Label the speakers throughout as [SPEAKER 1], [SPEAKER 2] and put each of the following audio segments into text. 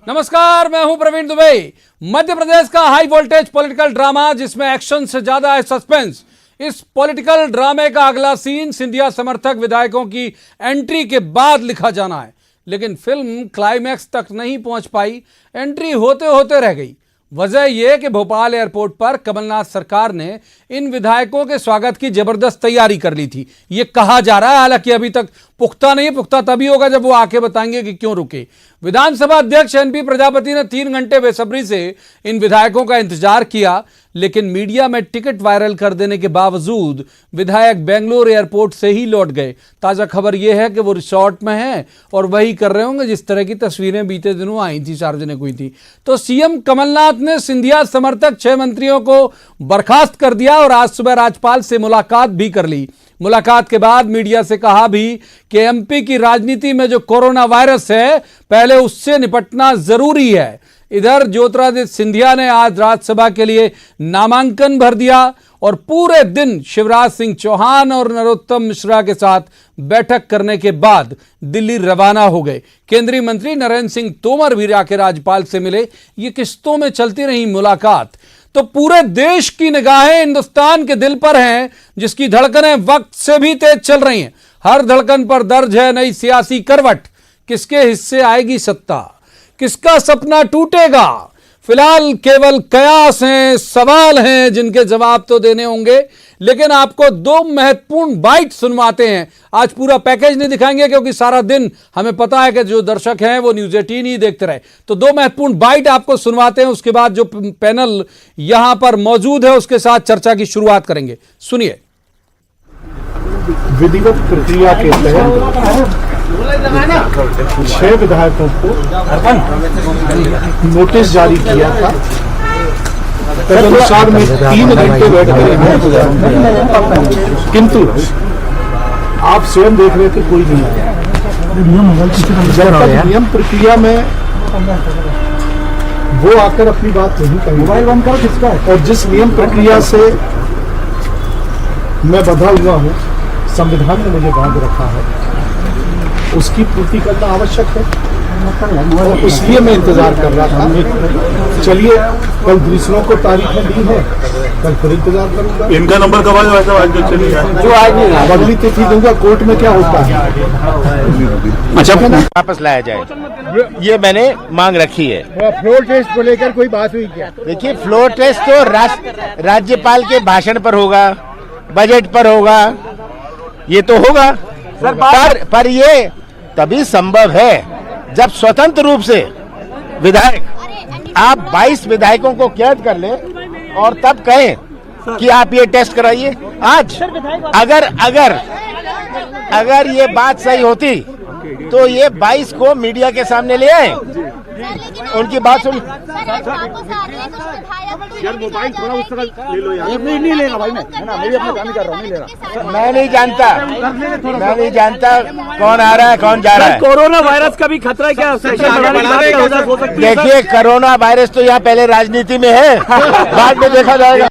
[SPEAKER 1] नमस्कार, मैं हूं प्रवीण दुबे। मध्य प्रदेश का हाई वोल्टेज पॉलिटिकल ड्रामा जिसमें एक्शन से ज्यादा है सस्पेंस। इस पॉलिटिकल ड्रामे का अगला सीन सिंधिया समर्थक विधायकों की एंट्री के बाद लिखा जाना है, लेकिन फिल्म क्लाइमैक्स तक नहीं पहुंच पाई, एंट्री होते होते रह गई। वजह यह कि भोपाल एयरपोर्ट पर कमलनाथ सरकार ने इन विधायकों के स्वागत की जबरदस्त तैयारी कर ली थी। यह कहा जा रहा है, हालांकि अभी तक पुख्ता नहीं, पुख्ता तभी होगा जब वो आके बताएंगे कि क्यों रुके। विधानसभा अध्यक्ष एनपी प्रजापति ने 3 घंटे बेसब्री से इन विधायकों का इंतजार किया, लेकिन मीडिया में टिकट वायरल कर देने के बावजूद विधायक बेंगलुरु एयरपोर्ट से ही लौट गए। ताजा खबर यह है कि वो रिसोर्ट में हैं और वही कर रहे होंगे जिस तरह की तस्वीरें बीते दिनों आई थी, सार्वजनिक हुई थी। तो सीएम कमलनाथ ने सिंधिया समर्थक 6 मंत्रियों को बर्खास्त कर दिया और आज सुबह राज्यपाल से मुलाकात भी कर ली। मुलाकात के बाद मीडिया से कहा भी कि एमपी की राजनीति में जो कोरोना वायरस है, पहले उससे निपटना जरूरी है। इधर ज्योतिरादित्य सिंधिया ने आज राज्यसभा के लिए नामांकन भर दिया और पूरे दिन शिवराज सिंह चौहान और नरोत्तम मिश्रा के साथ बैठक करने के बाद दिल्ली रवाना हो गए। केंद्रीय मंत्री नरेंद्र सिंह तोमर भी जाके राज्यपाल से मिले। ये किस्तों में चलती रही मुलाकात। तो पूरे देश की निगाहें हिंदुस्तान के दिल पर हैं, जिसकी धड़कनें वक्त से भी तेज चल रही हैं। हर धड़कन पर दर्ज है नई सियासी करवट। किसके हिस्से आएगी सत्ता, किसका सपना टूटेगा? फिलहाल केवल कयास हैं, सवाल हैं जिनके जवाब तो देने होंगे, लेकिन आपको 2 महत्वपूर्ण बाइट सुनवाते हैं। आज पूरा पैकेज नहीं दिखाएंगे क्योंकि सारा दिन हमें पता है कि जो दर्शक हैं वो न्यूज़ 18 ही देखते रहे। तो 2 महत्वपूर्ण बाइट आपको सुनवाते हैं, उसके बाद जो पैनल यहां पर मौजूद है उसके साथ चर्चा की शुरुआत करेंगे। सुनिए।
[SPEAKER 2] विधिवत प्रक्रिया के तहत 6 विधायकों को नोटिस जारी किया था। तदनुसार में 3 घंटे बैठ कर किंतु आप स्वयं देख रहे थे कोई नहीं आया। जब तक नियम प्रक्रिया में वो आकर अपनी बात नहीं करेंगे, मोबाइल बंद करो किसका है, और जिस नियम प्रक्रिया से मैं बंधा हुआ हूँ, संविधान ने मुझे बांध रखा है, उसकी पूर्ति करना आवश्यक है। और इसलिए मैं इंतजार कर रहा था। चलिए, कल दूसरों को तारीखें दी है, कल फिर इंतजार करूंगा।
[SPEAKER 3] इनका नंबर कब आएगा? वैसे आज जो
[SPEAKER 2] आज नहीं, अगली तिथि दूंगा। कोर्ट में क्या होता है?
[SPEAKER 3] अच्छा,
[SPEAKER 4] वापस लाया जाए, ये मैंने मांग रखी है।
[SPEAKER 2] फ्लोर टेस्ट को लेकर कोई बात हुई क्या?
[SPEAKER 4] देखिए, फ्लोर टेस्ट तो राज्यपाल के भाषण पर होगा, बजट पर होगा, ये तो होगा। पर ये तभी संभव है जब स्वतंत्र रूप से विधायक, आप 22 विधायकों को कैद कर ले और तब कहें कि आप ये टेस्ट कराइए। आज अगर ये बात सही होती तो ये 22 को मीडिया के सामने ले आए, उनकी बात सुन।
[SPEAKER 2] मोबाइल थोड़ा उस तरह ले लो यार। नहीं लेगा भाई, मैं भी अपना काम कर रहा हूँ, नहीं ले रहा।
[SPEAKER 4] मैं नहीं जानता कौन आ रहा है कौन जा रहा है।
[SPEAKER 3] कोरोना वायरस का भी खतरा क्या?
[SPEAKER 4] देखिए, कोरोना वायरस तो यहाँ पहले राजनीति में है, बाद में देखा जाएगा।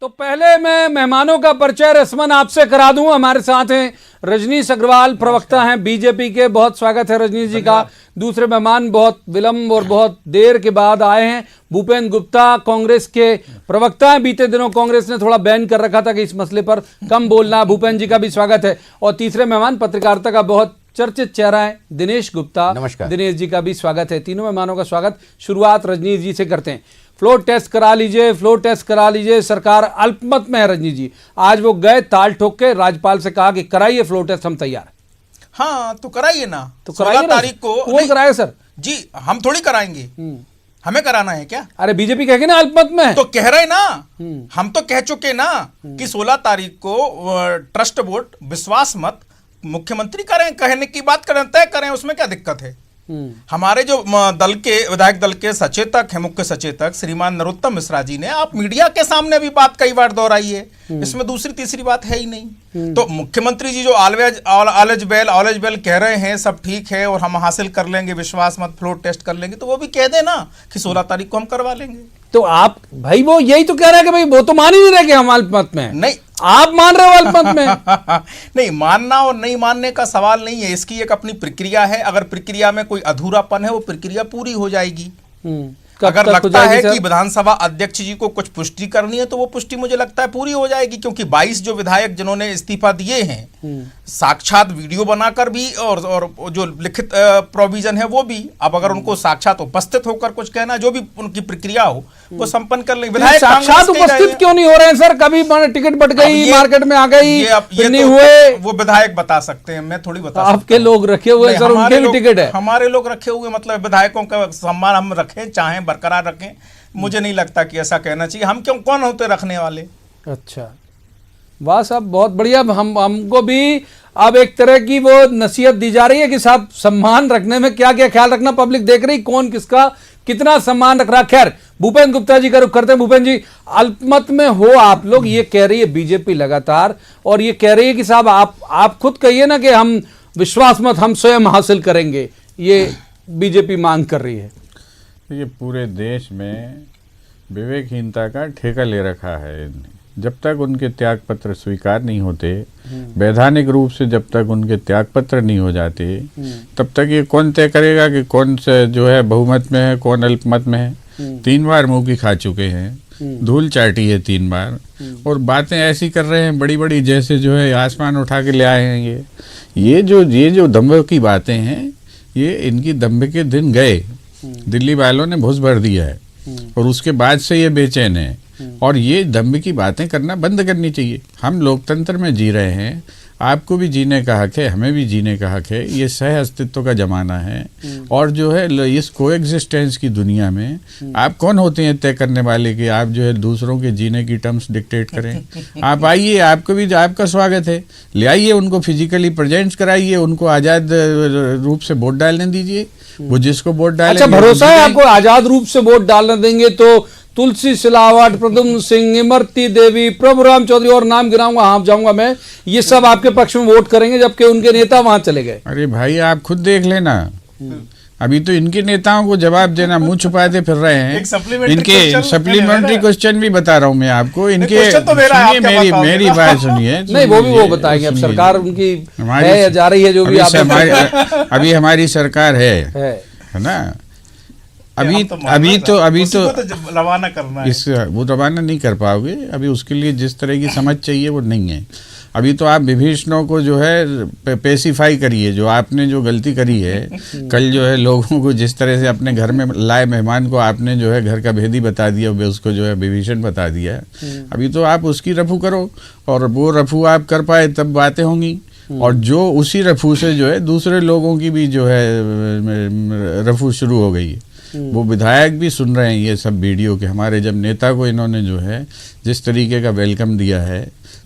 [SPEAKER 1] तो पहले मैं मेहमानों का परिचय रस्मन आपसे करा दूं। हमारे साथ हैं रजनीश अग्रवाल, प्रवक्ता हैं बीजेपी के। बहुत स्वागत है रजनीश जी का। दूसरे मेहमान बहुत विलंब और बहुत देर के बाद आए हैं, भूपेंद्र गुप्ता, कांग्रेस के प्रवक्ता हैं। बीते दिनों कांग्रेस ने थोड़ा बैन कर रखा था कि इस मसले पर कम बोलना। भूपेंद्र जी का भी स्वागत है। और तीसरे मेहमान पत्रकारिता का बहुत चर्चित चेहरा है दिनेश गुप्ता।
[SPEAKER 4] नमस्कार।
[SPEAKER 1] दिनेश जी का भी स्वागत है। तीनों मेहमानों का स्वागत। शुरुआत रजनीश जी से करते हैं। फ्लोर टेस्ट करा लीजिए। सरकार अल्पमत में है रजनीश जी। आज वो गए ताल ठोक के, राज्यपाल से कहा कि कराइए फ्लोर टेस्ट, हम तैयार।
[SPEAKER 5] हाँ, तो कराइए ना।
[SPEAKER 1] तो कराइए
[SPEAKER 5] 16 तारीख को।
[SPEAKER 1] कौन कराए सर?
[SPEAKER 5] जी, हम थोड़ी कराएंगे, हमें कराना है क्या?
[SPEAKER 1] अरे बीजेपी कहेगी ना अल्पमत में है।
[SPEAKER 5] तो कह रहे ना, हम तो कह चुके ना कि 16 तारीख को ट्रस्ट वोट, विश्वास मत मुख्यमंत्री करें, कहने की बात करें, तय करें, उसमें क्या दिक्कत है? हमारे जो विधायक दल के सचेतक हैं, मुख्य सचेतक श्रीमान नरोत्तम मिश्रा जी ने, आप मीडिया के सामने भी बात कई बार दोहराई है, इसमें दूसरी तीसरी बात है ही नहीं। तो मुख्यमंत्री जी जो ऑलवेज वेल कह रहे हैं, सब ठीक है और हम हासिल कर लेंगे, विश्वास मत फ्लोर टेस्ट कर लेंगे, तो वो भी कह देना कि 16 तारीख को हम करवा लेंगे।
[SPEAKER 1] तो आप भाई वो यही तो कह रहे हैं कि भाई वो तो मान ही नहीं रहे कि हम अल्पमत में हैं।
[SPEAKER 5] नहीं,
[SPEAKER 1] आप मान रहे हो अल्पमत में?
[SPEAKER 5] नहीं, मानना और नहीं मानने का सवाल नहीं है, इसकी एक अपनी प्रक्रिया है। अगर प्रक्रिया में कोई अधूरापन है वो प्रक्रिया पूरी हो जाएगी।
[SPEAKER 1] कब
[SPEAKER 5] अगर
[SPEAKER 1] तक हो
[SPEAKER 5] लगता
[SPEAKER 1] जाएगी
[SPEAKER 5] है
[SPEAKER 1] सर?
[SPEAKER 5] कि विधानसभा अध्यक्ष जी को कुछ पुष्टि करनी है तो वो पुष्टि मुझे लगता है पूरी हो जाएगी, क्योंकि 22 जो विधायक जिन्होंने इस्तीफा दिए हैं, साक्षात वीडियो बनाकर भी और जो लिखित प्रोविजन है वो भी, अब अगर उनको साक्षात उपस्थित होकर कुछ कहना, जो भी उनकी प्रक्रिया हो वो संपन्न कर लेंगे। विधायक
[SPEAKER 1] साक्षात
[SPEAKER 5] कांग्रेस के ही
[SPEAKER 1] उपस्थित
[SPEAKER 5] रहे।
[SPEAKER 1] क्यों नहीं हो रहे हैं सर? कभी टिकट बट गई, मार्केट में आ गई,
[SPEAKER 5] ये
[SPEAKER 1] फिर नहीं
[SPEAKER 5] तो
[SPEAKER 1] हुए।
[SPEAKER 5] वो विधायक बता सकते हैं, मैं थोड़ी बता सकता
[SPEAKER 1] आपके
[SPEAKER 5] हूं।
[SPEAKER 1] लोग रखे हुए हैं
[SPEAKER 5] नहीं,
[SPEAKER 1] सर, उनके भी टिकट है।
[SPEAKER 5] हमारे लोग रखे हुए, मतलब विधायकों का सम्मान हम रखें, चाहें बरकरार रखें, मुझे नहीं लगता कि ऐसा कहना चाहिए। हम क्यों, कौन होते रखने वाले?
[SPEAKER 1] अच्छा, वाह साहब, बहुत बढ़िया। हमको भी अब एक तरह की वो नसीहत दी जा रही है कि साहब सम्मान रखने में क्या क्या ख्याल रखना, पब्लिक देख रही कौन किसका कितना सम्मान रख रहा। खैर, भूपेंद्र गुप्ता जी का रुख करते हैं। भूपेंद्र जी, अल्पमत में हो आप लोग, ये कह रही है बीजेपी लगातार, और ये कह रही है कि साहब आप खुद कहिए ना कि हम विश्वास मत हम स्वयं हासिल करेंगे, ये बीजेपी मांग कर रही है।
[SPEAKER 6] ये पूरे देश में विवेकहीनता का ठेका ले रखा है इन्हें। जब तक उनके त्याग पत्र स्वीकार नहीं होते, वैधानिक रूप से जब तक उनके त्याग पत्र नहीं हो जाते, तब तक ये कौन तय करेगा कि कौन से जो है बहुमत में है, कौन अल्पमत में है। 3 बार मुंह की खा चुके हैं, धूल चाटी है 3 बार, और बातें ऐसी कर रहे हैं बड़ी बड़ी जैसे जो है आसमान उठा के ले आए हैं। ये जो दम्भ की बातें हैं, ये इनकी दम्भ के दिन गए। दिल्ली वालों ने भूस भर दिया है और उसके बाद से ये बेचैन है, और ये दम्भ की बातें करना बंद करनी चाहिए। हम लोकतंत्र में जी रहे हैं, आपको भी जीने का हक है, हमें भी जीने का हक है। ये सह अस्तित्व का जमाना है, और जो है इस कोएग्जिस्टेंस की दुनिया में आप कौन होते हैं तय करने वाले कि आप जो है दूसरों के जीने की टर्म्स डिक्टेट करें? आप आइए, आपको भी आपका स्वागत है, ले आइए, उनको फिजिकली प्रेजेंट कराइए, उनको आज़ाद रूप से वोट डालने दीजिए। वो जिसको वोट डाले।
[SPEAKER 1] अच्छा, भरोसा है आपको आजाद रूप से वोट डालने देंगे तो तुलसी सिलावट, प्रद्युम्न सिंह, इमरती देवी, प्रभुराम चौधरी, और नाम गिनाऊंगा, हाँ जाऊंगा मैं, ये सब आपके पक्ष में वोट करेंगे, जबकि उनके नेता वहां चले गए?
[SPEAKER 6] अरे भाई, आप खुद देख लेना, अभी तो इनके नेताओं को जवाब देना मुंह छुपाते फिर रहे हैं। इनके सप्लीमेंट्री क्वेश्चन भी बता रहा हूँ मैं आपको। इनके सुनिए, मेरी बात सुनिए।
[SPEAKER 1] नहीं, वो भी वो बताएंगे। अब सरकार उनकी है या जा रही है, जो भी
[SPEAKER 6] अभी हमारी सरकार है ना। अभी तो
[SPEAKER 5] रवाना करना है।
[SPEAKER 6] वो रवाना नहीं कर पाओगे अभी, उसके लिए जिस तरह की समझ चाहिए वो नहीं है। अभी तो आप विभीषणों को जो है पेसिफाई करिए, जो आपने जो गलती करी है। कल जो है लोगों को जिस तरह से अपने घर में लाए मेहमान को आपने जो है घर का भेदी बता दिया, उसको जो है विभीषण बता दिया। अभी तो आप उसकी रफू करो, और वो रफू आप कर पाए तब बातें होंगी। और जो उसी रफू से जो है दूसरे लोगों की भी जो है रफू शुरू हो गई है। वो विधायक भी सुन रहे हैं ये सब वीडियो के, हमारे जब नेता को इन्होंने जो है जिस तरीके का वेलकम दिया है,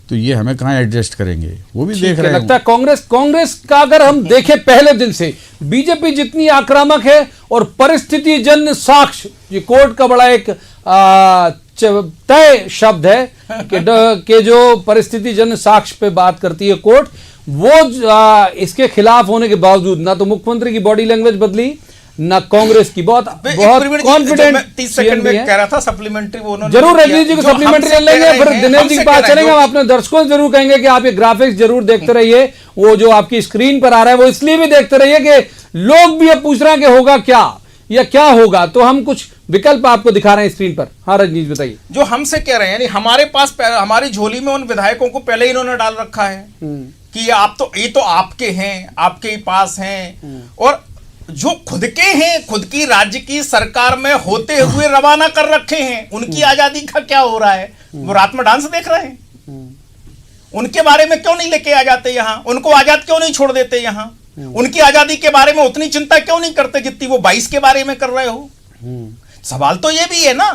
[SPEAKER 6] तो ये हमें कहाँ एडजस्ट करेंगे, वो भी देख रहे हैं।
[SPEAKER 1] लगता है कांग्रेस का अगर हम देखें पहले दिन से, बीजेपी जितनी आक्रामक है, और परिस्थिति जन्य साक्ष्य, ये कोर्ट का बड़ा एक तय शब्द है कि जो परिस्थिति जन्य साक्ष्य पे बात करती है कोर्ट, वो इसके खिलाफ होने के बावजूद ना तो मुख्यमंत्री की बॉडी लैंग्वेज बदली, ना कांग्रेस की। बहुत कॉन्फिडेंट
[SPEAKER 5] 30 सेकंड में कह रहा था सप्लीमेंट्री, वो उन्होंने
[SPEAKER 1] जरूर रजनीश जी को सप्लीमेंट्री ले लेंगे, फिर दिनेश जी के पास चलेंगे। हम अपने दर्शकों से जरूर कहेंगे कि आप ये ग्राफिक्स जरूर देखते रहिए, वो जो आपकी स्क्रीन पर आ रहा है वो इसलिए भी देखते रहिए कि लोग भी अब पूछ रहे हैं कि होगा क्या या क्या होगा, तो हम कुछ विकल्प आपको दिखा रहे हैं स्क्रीन पर। हाँ रजनीश बताइए।
[SPEAKER 5] जो हमसे कह रहे हैं, यानी हमारे पास हमारी झोली में उन विधायकों को पहले ही इन्होंने डाल रखा है कि ये तो आपके हैं, आपके ही पास हैं, और जो खुद के हैं, खुद की राज्य की सरकार में होते हुए रवाना कर रखे हैं, उनकी आजादी का क्या हो रहा है? वो रात में डांस देख रहे हैं। उनके बारे में क्यों नहीं लेके आ जाते यहाँ? उनको आजाद क्यों नहीं छोड़ देते यहाँ? उनकी आजादी के बारे में उतनी चिंता क्यों नहीं करते जितनी वो 22 के बारे में कर रहे हो? सवाल तो ये भी है ना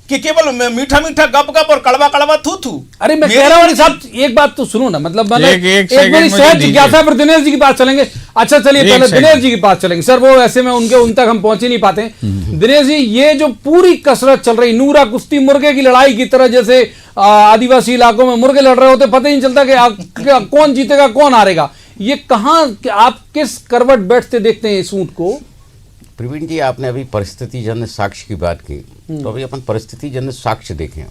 [SPEAKER 5] कि केवल मीठा मीठा गप गप और कड़वा कड़वा थू थू।
[SPEAKER 1] अरे मैं कह रहा हूँ साहब, एक बात तो सुनो ना, मतलब एक मेरी सहज जिज्ञासा पर दिनेश जी के पास चलेंगे। अच्छा चलिए, पहले दिनेश जी के पास चलेंगे सर, वो ऐसे में उन तक हम पहुंच ही नहीं पाते। दिनेश जी, ये जो पूरी कसरत चल रही, नूरा कुश्ती मुर्गे की लड़ाई की तरह, जैसे आदिवासी इलाकों में मुर्गे लड़ रहे होते, पता ही नहीं चलता कि कौन जीतेगा कौन हारेगा, ये कहाँ, आप किस करवट बैठते देखते हैं इस ऊंट को?
[SPEAKER 7] प्रवीण जी, आपने अभी परिस्थितिजन्य साक्ष्य की बात की, तो अभी अपन परिस्थितिजन्य साक्ष्य देखें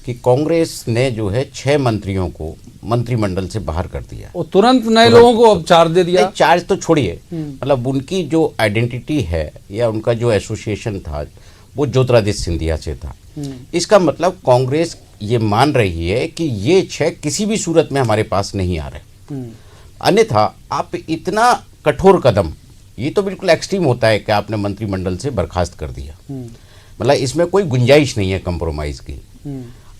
[SPEAKER 7] कि कांग्रेस ने जो है 6 मंत्रियों को मंत्रिमंडल से बाहर कर दिया।
[SPEAKER 1] वो तुरंत नए लोगों को अब चार्ज दे दिया।
[SPEAKER 7] चार्ज तो छोड़िए, मतलब उनकी जो आइडेंटिटी है या उनका जो एसोसिएशन था वो ज्योतिरादित्य सिंधिया से था। इसका मतलब कांग्रेस ये मान रही है कि ये 6 किसी भी सूरत में हमारे पास नहीं आ रहे, अन्यथा आप इतना कठोर कदम, ये तो बिल्कुल एक्सट्रीम होता है कि आपने मंत्रिमंडल से बर्खास्त कर दिया, मतलब इसमें कोई गुंजाइश नहीं है कंप्रोमाइज की।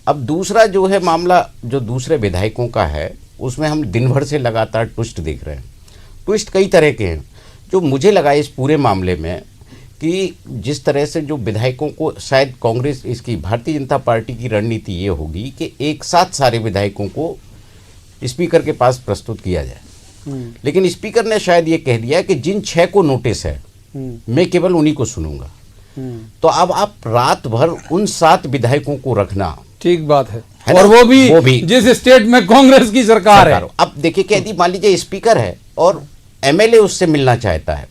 [SPEAKER 7] अब दूसरा जो है मामला जो दूसरे विधायकों का है, उसमें हम दिन भर से लगातार ट्विस्ट देख रहे हैं। ट्विस्ट कई तरह के हैं। जो मुझे लगा इस पूरे मामले में कि जिस तरह से जो विधायकों को, शायद कांग्रेस, इसकी भारतीय जनता पार्टी की रणनीति ये होगी कि एक साथ सारे विधायकों को स्पीकर के पास प्रस्तुत किया जाए, लेकिन स्पीकर ने शायद ये कह दिया कि जिन 6 को नोटिस है मैं केवल उन्हीं को सुनूंगा। तो अब आप रात भर उन 7 विधायकों को रखना
[SPEAKER 1] ठीक बात है
[SPEAKER 7] ना?
[SPEAKER 1] और वो भी जिस स्टेट में कांग्रेस की सरकार है।
[SPEAKER 7] अब देखिए कि यदि मान लीजिए स्पीकर है और एमएलए उससे मिलना चाहता है,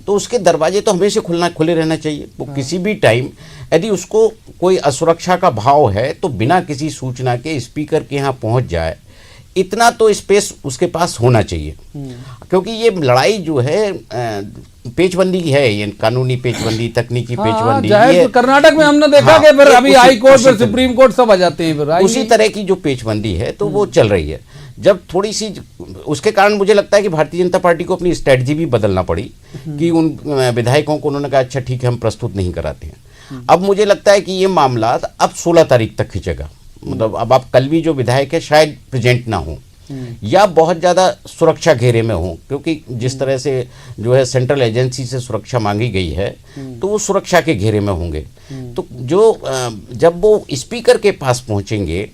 [SPEAKER 7] तो उसके दरवाजे तो हमेशा खुले रहना चाहिए। वो किसी भी टाइम यदि उसको कोई असुरक्षा का भाव है तो बिना किसी सूचना के स्पीकर के यहाँ पहुंच जाए, इतना तो स्पेस उसके पास होना चाहिए। क्योंकि ये लड़ाई जो है पेचबंदी है, ये कानूनी पेचबंदी, तकनीकी पेचबंदी।
[SPEAKER 1] तो कर्नाटक में हमने देखा कि फिर अभी हाई कोर्ट पर सुप्रीम कोर्ट सब आ जाते हैं, फिर
[SPEAKER 7] उसी तरह की जो पेचबंदी है तो वो चल रही है। जब थोड़ी सी उसके कारण मुझे लगता है कि भारतीय जनता पार्टी को अपनी स्ट्रेटजी भी बदलना पड़ी कि उन विधायकों को उन्होंने कहा अच्छा ठीक है हम प्रस्तुत नहीं कराते हैं। अब मुझे लगता है कि ये मामला अब 16 तारीख तक खिंचेगा, मतलब अब आप कल भी जो विधायक है शायद प्रेजेंट ना हो या बहुत ज़्यादा सुरक्षा घेरे में हो, क्योंकि जिस तरह से जो है सेंट्रल एजेंसी से सुरक्षा मांगी गई है तो वो सुरक्षा के घेरे में होंगे। तो जो जब वो स्पीकर के पास पहुंचेंगे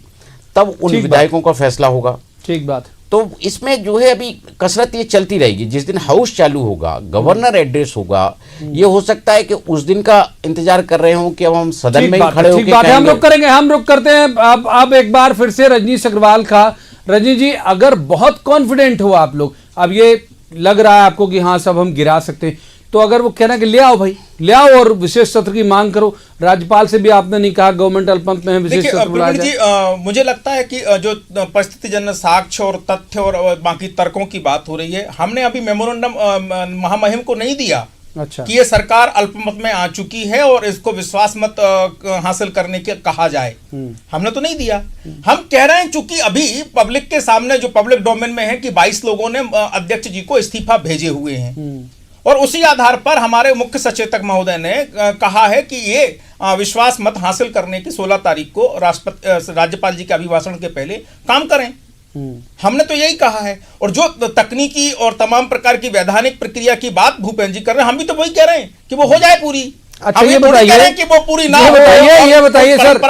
[SPEAKER 7] तब उन विधायकों का फैसला होगा।
[SPEAKER 1] ठीक बात।
[SPEAKER 7] तो इसमें जो है अभी कसरत ये चलती रहेगी। जिस दिन हाउस चालू होगा, गवर्नर एड्रेस होगा, ये हो सकता है कि उस दिन का इंतजार कर रहे हो कि अब हम सदन में ही खड़े होकर
[SPEAKER 1] हम रुक करेंगे, हम रुक करते हैं। अब एक बार फिर से रजनीश अग्रवाल का। रजनीश जी, अगर बहुत कॉन्फिडेंट हो आप लोग, अब ये लग रहा है आपको कि हाँ सब हम गिरा सकते हैं, तो अगर वो कहना कि ले आओ भाई, ले आओ और विशेष सत्र की मांग करो। राज्यपाल से भी आपने नहीं कहा गवर्नमेंट अल्पमत में है, विशेष सत्र बुलाया जाए।
[SPEAKER 5] मुझे लगता है कि जो परिस्थितिजन्य साक्ष्य और तथ्य और बाकी तर्कों की बात हो रही है, हमने अभी मेमोरेंडम महामहिम को नहीं दिया।
[SPEAKER 1] अच्छा।
[SPEAKER 5] कि ये सरकार अल्पमत में आ चुकी है और इसको विश्वास मत हासिल करने के कहा जाए, हमने तो नहीं दिया। हम कह रहे हैं चूंकि अभी पब्लिक के सामने जो पब्लिक डोमेन में है कि 22 लोगों ने अध्यक्ष जी को इस्तीफा भेजे हुए हैं और उसी आधार पर हमारे मुख्य सचेतक महोदय ने कहा है कि ये विश्वास मत हासिल करने की 16 तारीख को राज्यपाल जी के अभिभाषण के पहले काम करें। हमने तो यही कहा है। और जो तकनीकी और तमाम प्रकार की वैधानिक प्रक्रिया की बात भूपेंद्र जी कर रहे हैं, हम भी तो वही कह रहे हैं कि वो हो जाए पूरी।
[SPEAKER 1] अच्छा, ये बताइए
[SPEAKER 5] कि वो पूरी ना
[SPEAKER 1] ये बताइए सर,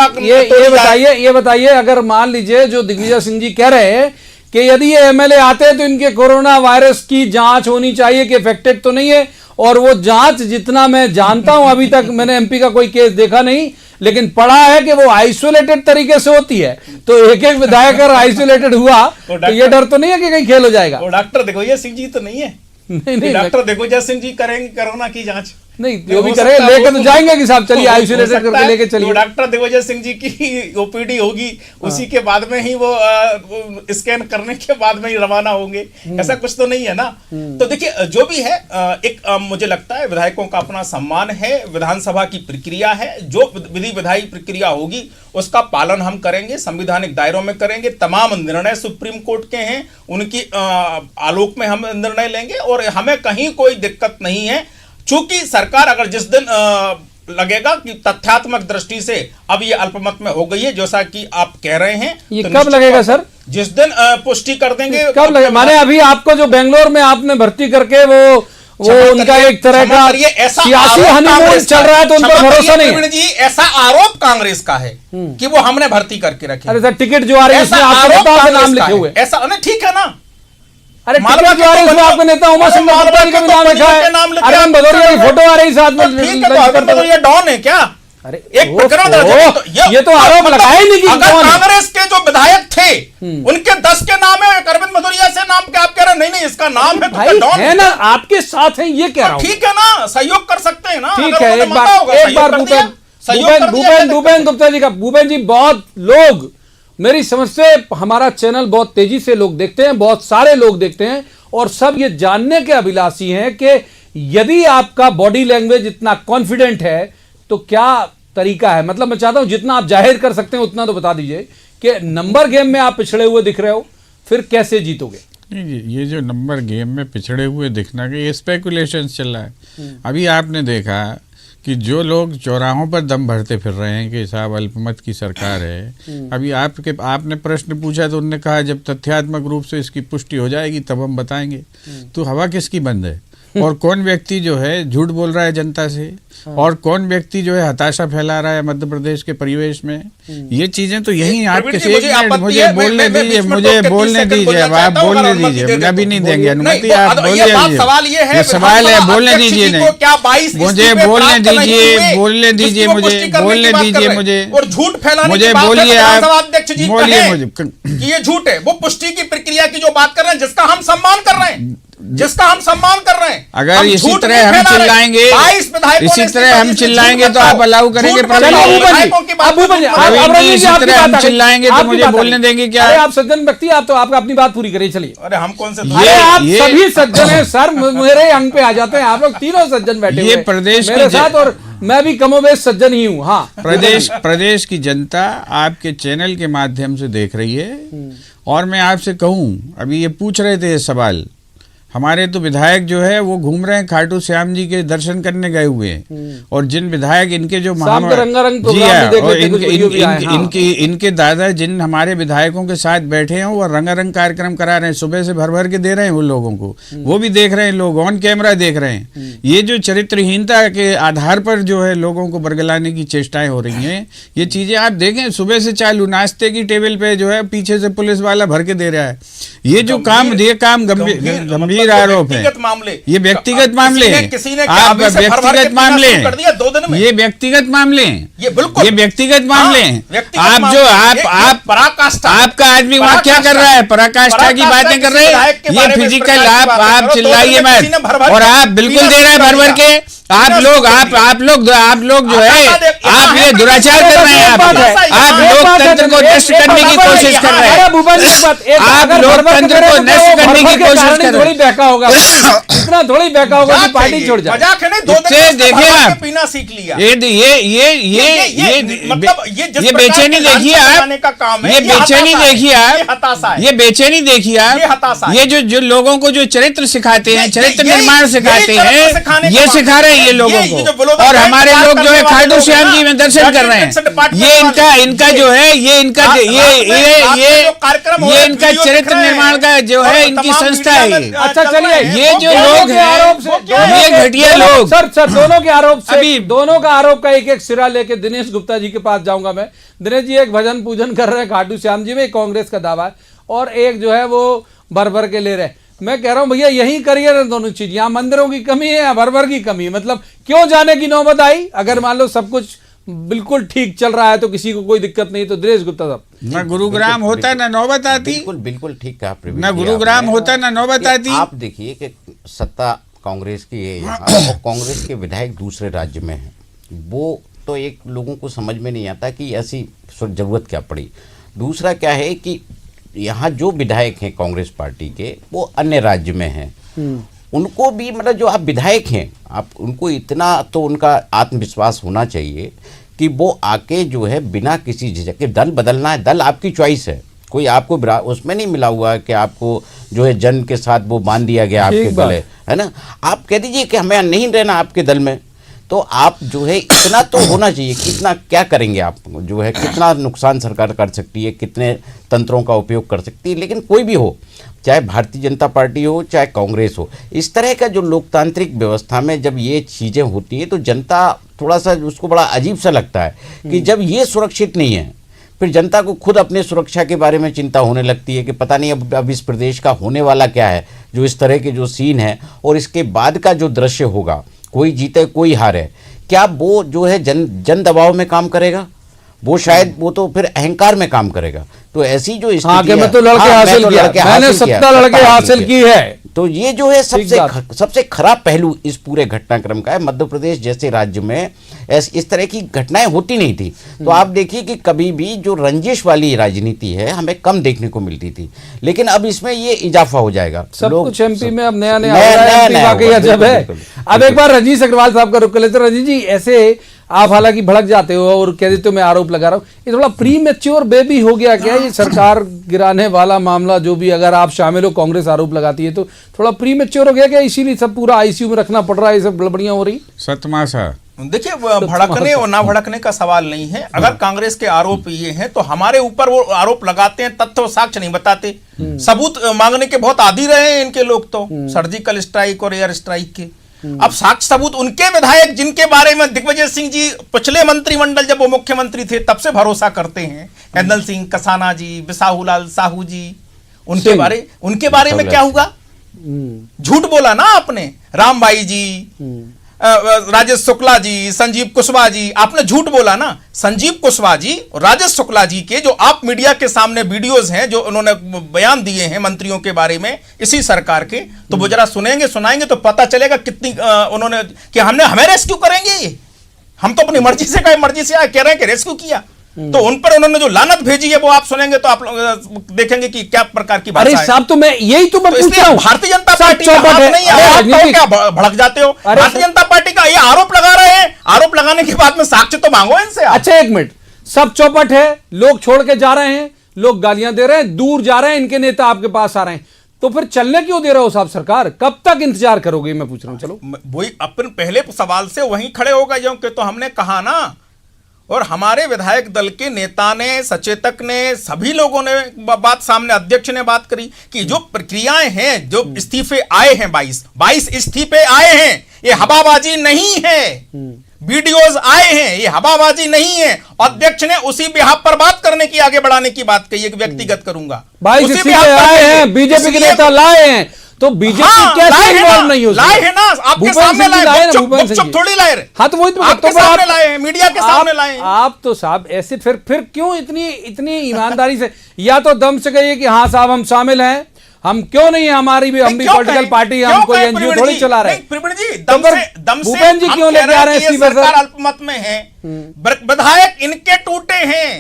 [SPEAKER 1] ये बताइए अगर मान लीजिए जो दिग्विजय सिंह जी कह रहे हैं कि यदि ये एमएलए आते हैं तो इनके कोरोना वायरस की जांच होनी चाहिए कि इफेक्टेड तो नहीं है, और वो जांच जितना मैं जानता हूं, अभी तक मैंने एमपी का कोई केस देखा नहीं, लेकिन पढ़ा है कि वो आइसोलेटेड तरीके से होती है। तो एक एक विधायक अगर आइसोलेटेड हुआ तो ये डर तो नहीं है कि कहीं खेल हो जाएगा।
[SPEAKER 5] वो डॉक्टर दिग्विजय सिंह जी तो नहीं है। नहीं, डॉक्टर दिग्विजय सिंह जी करेंगे कोरोना की जांच? नहीं, जो भी करे लेकर तो जाएंगे कि साहब चलिए आइसोलेटेड करके लेके चलिए। डॉक्टर दिग्विजय सिंह जी की ओपीडी होगी, उसी के बाद में ही वो स्कैन करने के बाद में ही रवाना होंगे, ऐसा कुछ तो नहीं है ना। तो देखिए जो भी है, एक मुझे लगता है विधायकों का अपना सम्मान है, विधानसभा की प्रक्रिया है, जो विधि विधायी प्रक्रिया होगी उसका पालन हम करेंगे, संवैधानिक दायरों में करेंगे। तमाम निर्णय सुप्रीम कोर्ट के हैं, उनकी आलोक में हम निर्णय लेंगे और हमें कहीं कोई दिक्कत नहीं है। चूंकि सरकार अगर जिस दिन लगेगा कि तथ्यात्मक दृष्टि से अब ये अल्पमत में हो गई है, जैसा कि आप कह रहे हैं,
[SPEAKER 1] ये तो कब लगेगा सर?
[SPEAKER 5] जिस दिन पुष्टि कर देंगे।
[SPEAKER 1] कब लगेगा? माने अभी आपको जो बेंगलोर में आपने भर्ती करके वो उनका एक तरह का सियासी हनीमून चल रहा है, तो उन पर भरोसा नहीं है
[SPEAKER 5] जी। ऐसा आरोप कांग्रेस का है कि वो हमने भर्ती करके रखे।
[SPEAKER 1] अरे सर, टिकट जो आ रही है इसमें आपके नाम लिखे हुए,
[SPEAKER 5] ऐसा नहीं, ठीक है ना।
[SPEAKER 1] अरे मालवा के बारे में आपके नेता उमा सिंह का भी नाम लिखा है, अरविंद भदौरिया की फोटो आ रही साथ में।
[SPEAKER 5] ठीक है, तो अरविंद भदौरिया डॉन है क्या?
[SPEAKER 1] अरे
[SPEAKER 5] एक प्रकरण दर्ज है, तो
[SPEAKER 1] ये तो आरोप लगाया ही नहीं कि
[SPEAKER 5] अगर
[SPEAKER 1] कौन है।
[SPEAKER 5] कांग्रेस के जो विधायक थे उनके 10 के नाम है, अरविंद भदौरिया से नाम क्या आप कह रहे हैं? नहीं इसका नाम है, तो
[SPEAKER 1] भाई
[SPEAKER 5] डॉन
[SPEAKER 1] है ना, आपके साथ है, ये कह रहा हूं।
[SPEAKER 5] ठीक है ना, सहयोग कर सकते हैं ना।
[SPEAKER 1] ठीक
[SPEAKER 5] अगर
[SPEAKER 1] है,
[SPEAKER 5] उन्होंने मांगा होगा, सहयोग कर दिया, सहयोग कर दिया,
[SPEAKER 1] भूपेन गुप्ता जी का। भूपेन जी, बहुत लोग मेरी समझ से हमारा चैनल बहुत तेजी से लोग देखते हैं, बहुत सारे लोग देखते हैं, और सब ये जानने के अभिलाषी हैं कि यदि आपका बॉडी लैंग्वेज इतना कॉन्फिडेंट है तो क्या तरीका है। मतलब मैं चाहता हूं जितना आप जाहिर कर सकते हैं उतना तो बता दीजिए कि नंबर गेम में आप पिछड़े हुए दिख रहे हो, फिर कैसे जीतोगे?
[SPEAKER 6] नहीं, ये जो नंबर गेम में पिछड़े हुए दिखना के ये स्पेकुलेशन चल रहा है। अभी आपने देखा कि जो लोग चौराहों पर दम भरते फिर रहे हैं कि साहब अल्पमत की सरकार है, अभी आपने प्रश्न पूछा तो उन्होंने कहा जब तथ्यात्मक रूप से इसकी पुष्टि हो जाएगी तब हम बताएंगे। तो हवा किसकी बंद है? और कौन व्यक्ति जो है झूठ बोल रहा है जनता से, और कौन व्यक्ति जो है हताशा फैला रहा है मध्य प्रदेश के परिवेश में, ये चीजें तो यही आपके से मुझे बोलने दीजिए, मुझे बोलने दीजिए, अब आप बोलने दीजिए, मुझे अभी नहीं देंगे अनुमति, आप बोल दीजिए। ये सवाल है, बोलने दीजिए, नहीं मुझे बोलने दीजिए, बोलने दीजिए, मुझे बोलने दीजिए,
[SPEAKER 5] और झूठ फैलाने
[SPEAKER 6] मुझे
[SPEAKER 5] की बात
[SPEAKER 6] बोलिए,
[SPEAKER 5] कर
[SPEAKER 6] आप
[SPEAKER 5] अध्यक्ष जी
[SPEAKER 6] बोलिए
[SPEAKER 5] कहें
[SPEAKER 6] मुझे
[SPEAKER 5] कि ये झूठ है, वो पुष्टि की प्रक्रिया की जो बात कर रहे हैं, जिसका हम सम्मान कर रहे हैं, जिसका हम सम्मान कर रहे हैं।
[SPEAKER 6] अगर इसी तरह हम चिल्लाएंगे, इसी तरह हम चिल्लाएंगे तो आप अलाउ करेंगे? प्रवीण जी, इसी तरह हम चिल्लाएंगे तो मुझे बोलने देंगे क्या?
[SPEAKER 1] अरे आप सज्जन व्यक्ति, आप तो आपका अपनी बात पूरी करिए, चलिए।
[SPEAKER 5] अरे हम कौन से
[SPEAKER 1] अरे आप सभी सज्जन हैं सर, मेरे अंग पे आ जाते हैं आप लोग तीनों सज्जन बैठे
[SPEAKER 6] ये
[SPEAKER 1] हुए
[SPEAKER 6] प्रदेश
[SPEAKER 1] मेरे साथ, और मैं भी कमोबेश सज्जन ही हूँ। हाँ,
[SPEAKER 6] प्रदेश की जनता आपके चैनल के माध्यम से देख रही है, और मैं आपसे कहूं, अभी ये पूछ रहे थे ये सवाल, हमारे तो विधायक जो है वो घूम रहे हैं खाटू श्याम जी के दर्शन करने गए हुए हैं, और जिन विधायक इनके जो
[SPEAKER 1] रंगारंग
[SPEAKER 6] जी है, और इनके दादा जिन हमारे विधायकों के साथ बैठे हैं वो रंगारंग कार्यक्रम करा रहे हैं, सुबह से भर भर के दे रहे हैं वो लोगों को, वो भी देख रहे हैं लोग, ऑन कैमरा देख रहे हैं। ये जो चरित्रहीनता के आधार पर जो है लोगों को बरगलाने की चेष्टाएं हो रही हैं, ये चीजें आप देखें सुबह से चालू, नाश्ते की टेबल पे जो है पीछे से पुलिस वाला भर के दे रहा है। ये जो काम गंभीर आरोप है, ये व्यक्तिगत मामले हैं, आप व्यक्तिगत मामले हैं, ये व्यक्तिगत मामले हैं, ये व्यक्तिगत मामले हैं। आप जो आपका आदमी वहाँ क्या कर रहा है, पराकाष्ठा की बातें कर रहे हैं, ये फिजिकल, आप चिल्लाइए मत, और आप बिल्कुल दे रहे हैं भर भर के। आप लोग जो है आप ये दुराचार कर रहे हैं, आप लोकतंत्र को नष्ट करने की कोशिश कर रहे हैं, आप लोकतंत्र को नष्ट करने की कोशिश कर रहे हैं।
[SPEAKER 1] इतना थोड़ी बहका होगा कि पार्टी छोड़ जाए।
[SPEAKER 5] मजाक है नहीं, 2 दिन
[SPEAKER 6] से देखिए आप
[SPEAKER 5] पीना सीख लिया।
[SPEAKER 6] ये बेचैनी देखिए आप, ये बेचैनी देखिए आप, ये बेचैनी देखिए आप, ये जो लोगों को जो चरित्र सिखाते हैं, चरित्र निर्माण सिखाते हैं, ये सिखा रहे हैं ये लोगों को, और हमारे लोग जो है खाटू श्याम जी में दर्शन कर रहे हैं। ये इनका जो है ये इनका इनका चरित्र निर्माण का जो है इनकी संस्था है।
[SPEAKER 1] अच्छा चलिए,
[SPEAKER 6] ये जो लोग हैं ये घटिया लोग।
[SPEAKER 1] सर दोनों के आरोप से, अभी दोनों का आरोप का एक एक सिरा लेके दिनेश गुप्ता जी के पास जाऊंगा मैं। दिनेश जी एक भजन पूजन कर रहे हैं खाटू श्याम जी में, कांग्रेस का दावा है, और एक जो है वो भर भर के ले रहे हैं। मैं कह रहा हूं भैया यही करिए ना दोनों चीज, यहाँ मंदिरों की कमी है या भर भर की कमी है, मतलब क्यों जाने की नौबत आई? अगर मान लो सब कुछ बिल्कुल ठीक चल रहा है तो किसी को कोई दिक्कत नहीं, तो दिनेश गुप्ता साहब,
[SPEAKER 6] ना गुरुग्राम होता ना नौबत आती,
[SPEAKER 7] बिल्कुल ठीक कहा,
[SPEAKER 6] ना गुरुग्राम होता ना नौबत आती।
[SPEAKER 7] आप देखिए कि सत्ता कांग्रेस की है यहाँ, और कांग्रेस के विधायक दूसरे राज्य में हैं, वो तो एक लोगों को समझ में नहीं आता कि ऐसी जरूरत क्या पड़ी। दूसरा क्या है कि यहाँ जो विधायक हैं कांग्रेस पार्टी के, वो अन्य राज्य में हैं, उनको भी मतलब जो आप विधायक हैं, आप उनको इतना तो उनका आत्मविश्वास होना चाहिए कि वो आके जो है बिना किसी झिझक के, दल बदलना है, दल आपकी चॉइस है, कोई आपको उसमें नहीं मिला हुआ है कि आपको जो है जन के साथ वो बांध दिया गया आपके गले, है ना। आप कह दीजिए कि हमें नहीं रहना आपके दल में, तो आप जो है इतना तो होना चाहिए, कितना क्या करेंगे आप, जो है कितना नुकसान सरकार कर सकती है, कितने तंत्रों का उपयोग कर सकती है। लेकिन कोई भी हो, चाहे भारतीय जनता पार्टी हो चाहे कांग्रेस हो, इस तरह का जो लोकतांत्रिक व्यवस्था में जब ये चीज़ें होती है तो जनता थोड़ा सा उसको बड़ा अजीब सा लगता है कि जब ये सुरक्षित नहीं है, फिर जनता को खुद अपने सुरक्षा के बारे में चिंता होने लगती है कि पता नहीं अब इस प्रदेश का होने वाला क्या है, जो इस तरह के जो सीन है और इसके बाद का जो दृश्य होगा, कोई जीते कोई हारे, क्या वो जो है जन दबाव में काम करेगा? वो शायद वो तो फिर अहंकार में काम करेगा। तो ऐसी जो स्थिति
[SPEAKER 1] मैं तो लड़के हासिल किया, मैंने 70 लड़के हासिल की है।
[SPEAKER 7] तो ये जो है सबसे खराब पहलू इस पूरे घटनाक्रम का है। मध्य प्रदेश जैसे राज्य में इस तरह की घटनाएं होती नहीं थी। तो आप देखिए कि कभी भी जो रंजिश वाली राजनीति है हमें कम देखने को मिलती थी, लेकिन अब इसमें ये इजाफा हो जाएगा।
[SPEAKER 1] सब कुछ एमपी में अब नया वाकई अजब है। अब एक बार रजनीश अग्रवाल साहब का रुख कर लेते। रजनीश जी, ऐसे आप हालांकि भड़क जाते हो और कह देते हो मैं आरोप लगा रहा हूं, ये थोड़ा प्री मैच्योर बेबी हो गया क्या ये सरकार गिराने वाला मामला? जो भी अगर आप शामिल हो, कांग्रेस आरोप लगाती है, तो थोड़ा प्री मैच्योर हो गया क्या? इसीलिए सब पूरा आईसीयू में रखना पड़ रहा है, ये सब गड़बड़ियां हो रही?
[SPEAKER 6] सतमाशा।
[SPEAKER 5] देखिए, भड़कने और ना भड़कने का सवाल नहीं है। अगर कांग्रेस के आरोप ये हैं तो हमारे ऊपर वो आरोप लगाते हैं, तथ्य और साक्ष्य नहीं बताते। सबूत मांगने के बहुत आदी रहे हैं इनके लोग, तो सर्जिकल स्ट्राइक और एयर स्ट्राइक के। अब साक्ष्य सबूत उनके विधायक जिनके बारे में दिग्विजय सिंह जी पिछले मंत्रिमंडल जब वो मुख्यमंत्री थे तब से भरोसा करते हैं, एंदल सिंह कसाना जी, बिसाहूलाल साहू जी, उनके बारे में क्या हुआ? झूठ बोला ना आपने। रामबाई जी, राजेश शुक्ला जी, संजीव कुशवाहा जी, आपने झूठ बोला ना। संजीव कुशवाहा जी और राजेश शुक्ला जी के जो आप मीडिया के सामने वीडियोस हैं जो उन्होंने बयान दिए हैं मंत्रियों के बारे में इसी सरकार के, तो वो जरा सुनाएंगे तो पता चलेगा कितनी उन्होंने कि हमें रेस्क्यू करेंगे। हम तो अपनी मर्जी से कह रहे हैं कि रेस्क्यू किया, तो उन पर उन्होंने जो लानत भेजी है वो आप सुनेंगे तो आप लोग देखेंगे कि क्या प्रकार की भाषा है।
[SPEAKER 1] साहब तो मैं यही तो मैं पूछ रहा हूं,
[SPEAKER 5] भारतीय जनता पार्टी का हाथ नहीं है। आप तो क्या भड़क जाते हो? भारतीय जनता पार्टी का ये आरोप लगा रहे हैं, आरोप लगाने के बाद में साक्ष्य तो मांगो इनसे।
[SPEAKER 1] अच्छा एक मिनट, सब चौपट है, लोग छोड़ के जा रहे हैं, लोग गालियां दे रहे हैं, दूर जा रहे हैं, इनके नेता आपके पास आ रहे हैं, तो फिर चलने क्यों दे रहे हो साहब? सरकार कब तक इंतजार करोगे? मैं पूछ रहा हूं। चलो
[SPEAKER 5] वही अपन पहले सवाल से वहीं खड़े हो गए कि तो हमने कहा ना, और हमारे विधायक दल के नेता ने, सचेतक ने, सभी लोगों ने बात सामने, अध्यक्ष ने बात करी कि जो प्रक्रियाएं हैं, जो इस्तीफे आए हैं 22 इस्तीफे आए हैं, ये हवाबाजी नहीं है। वीडियोस आए हैं, ये हवाबाजी नहीं है। अध्यक्ष ने उसी बिहाफ पर बात करने की, आगे बढ़ाने की बात कही है कि व्यक्तिगत करूंगा।
[SPEAKER 1] 22 इस्तीफे आए हैं, बीजेपी के नेता लाए हैं, तो बीजेपी कैसे इन्वॉल्व नहीं हो?
[SPEAKER 5] लाए हैं ना, आपके सामने लाए, चुप थोड़ी लाए रहे।
[SPEAKER 1] हाँ तो वही तो
[SPEAKER 5] आपके सामने लाए हैं, मीडिया के सामने लाए हैं।
[SPEAKER 1] आप तो साहब ऐसे फिर क्यों इतनी ईमानदारी से, या तो दम से कहिए कि हाँ साहब हम शामिल हैं, हम क्यों नहीं है, हमारी भी हम भी पॉलिटिकल पार्टी, हम कोई एनजीओ थोड़ी चला रहे हैं।
[SPEAKER 5] प्रवीण जी, दम से
[SPEAKER 1] भूपेंद्र जी क्यों लेके आ रहे हैं?
[SPEAKER 5] सरकार अल्पमत में है, विधायक इनके टूटे हैं,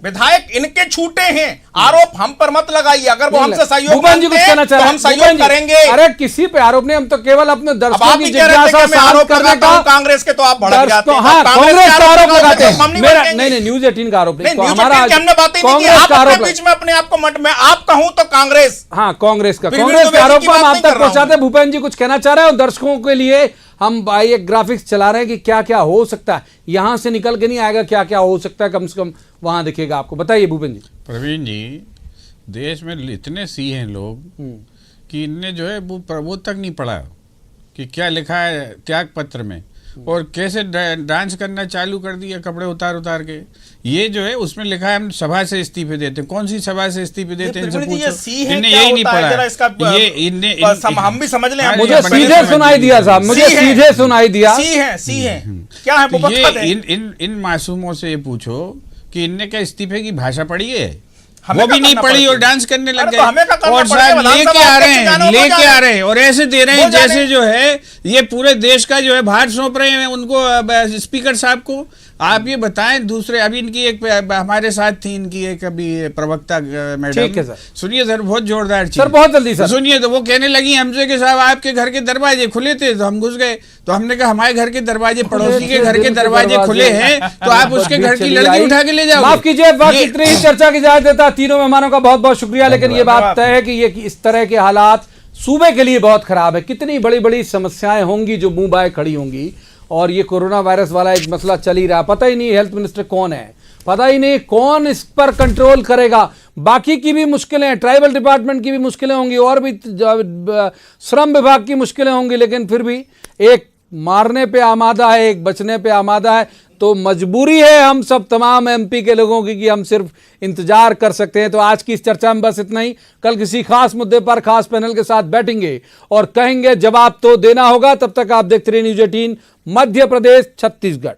[SPEAKER 5] विधायक इनके छूटे हैं। आरोप हम पर मत लगाइए। अगर वो हमसे सहयोग मांगते हैं तो हम सहयोग करेंगे।
[SPEAKER 1] अरे किसी पे आरोप नहीं, हम तो केवल अपने दर्शकों की जिज्ञासा शांत करने का।
[SPEAKER 5] कांग्रेस के तो आप भड़क जाते हैं।
[SPEAKER 1] हाँ, कांग्रेस का आरोप लगाते हैं। मेरा नहीं, न्यूज़ 18 का आरोप नहीं, हमारा
[SPEAKER 5] हमने बातें नहीं की। आप अपने बीच में अपने आप को मैं आप कहूं तो कांग्रेस,
[SPEAKER 1] हाँ कांग्रेस के आरोप को हम आप तक पहुंचाते हैं। भूपेंद्र जी कुछ कहना चाह रहे हैं, और दर्शकों के लिए हम एक ग्राफिक्स चला रहे हैं कि क्या क्या हो सकता है, यहां से निकल के नहीं आएगा, क्या क्या हो सकता है, कम से कम वहां दिखेगा आपको। बताइए भूपेंद्र जी।
[SPEAKER 6] प्रवीण जी, देश में इतने सी हैं लोग कि इनने जो है वो तक नहीं पढ़ा कि क्या लिखा है त्याग पत्र में, और कैसे डांस करना चालू कर दिया कपड़े उतार के। ये जो है उसमें लिखा है हम सभा से इस्तीफे देते हैं। कौन सी सभा से इस्तीफे देते हैं?
[SPEAKER 5] इन्हें यही नहीं पढ़ा। ये हम भी समझ लें।
[SPEAKER 1] मुझे सीधे सुनाई दिया साहब, मुझे सीधे सुनाई दिया।
[SPEAKER 5] सी है क्या है?
[SPEAKER 6] तो ये इन मासूमों से ये पूछो कि इनने क्या इस्तीफे की भाषा पढ़ी है? वो भी नहीं पढ़ी और डांस करने लग गए, और साहब लेके आ रहे हैं और ऐसे दे रहे हैं जैसे जो है ये पूरे देश का जो है भार सौंप रहे हैं उनको, स्पीकर साहब को। आप ये बताएं, दूसरे अभी इनकी एक हमारे साथ थी, इनकी एक अभी प्रवक्ता मैडम, सुनिए सर, बहुत जोरदार चीज,
[SPEAKER 1] सर बहुत जल्दी सर
[SPEAKER 6] सुनिए। तो वो कहने लगी हमसे कि साहब आपके घर के दरवाजे खुले थे तो हम घुस गए। तो हमने कहा हमारे घर के दरवाजे, पड़ोसी के घर के दरवाजे खुले हैं तो आप उसके घर की लड़की उठा के ले जाओ।
[SPEAKER 1] माफ कीजिए, बाकी इतनी ही चर्चा की इजाजत देता। तीनों मेहमानों का बहुत बहुत शुक्रिया, लेकिन ये बात तय है कि ये इस तरह के हालात सूबे के लिए बहुत खराब है। कितनी बड़ी बड़ी समस्याएं होंगी जो मुंह बाय खड़ी होंगी, और ये कोरोना वायरस वाला एक मसला चल ही रहा। पता ही नहीं हेल्थ मिनिस्टर कौन है, पता ही नहीं कौन इस पर कंट्रोल करेगा। बाकी की भी मुश्किलें, ट्राइबल डिपार्टमेंट की भी मुश्किलें होंगी, और भी श्रम विभाग की मुश्किलें होंगी, लेकिन फिर भी एक मारने पे आमादा है, एक बचने पे आमादा है। तो मजबूरी है हम सब तमाम एमपी के लोगों की कि हम सिर्फ इंतजार कर सकते हैं। तो आज की इस चर्चा में बस इतना ही। कल किसी खास मुद्दे पर खास पैनल के साथ बैठेंगे और कहेंगे जवाब तो देना होगा। तब तक आप देखते रहिए न्यूज़ 18 मध्य प्रदेश छत्तीसगढ़।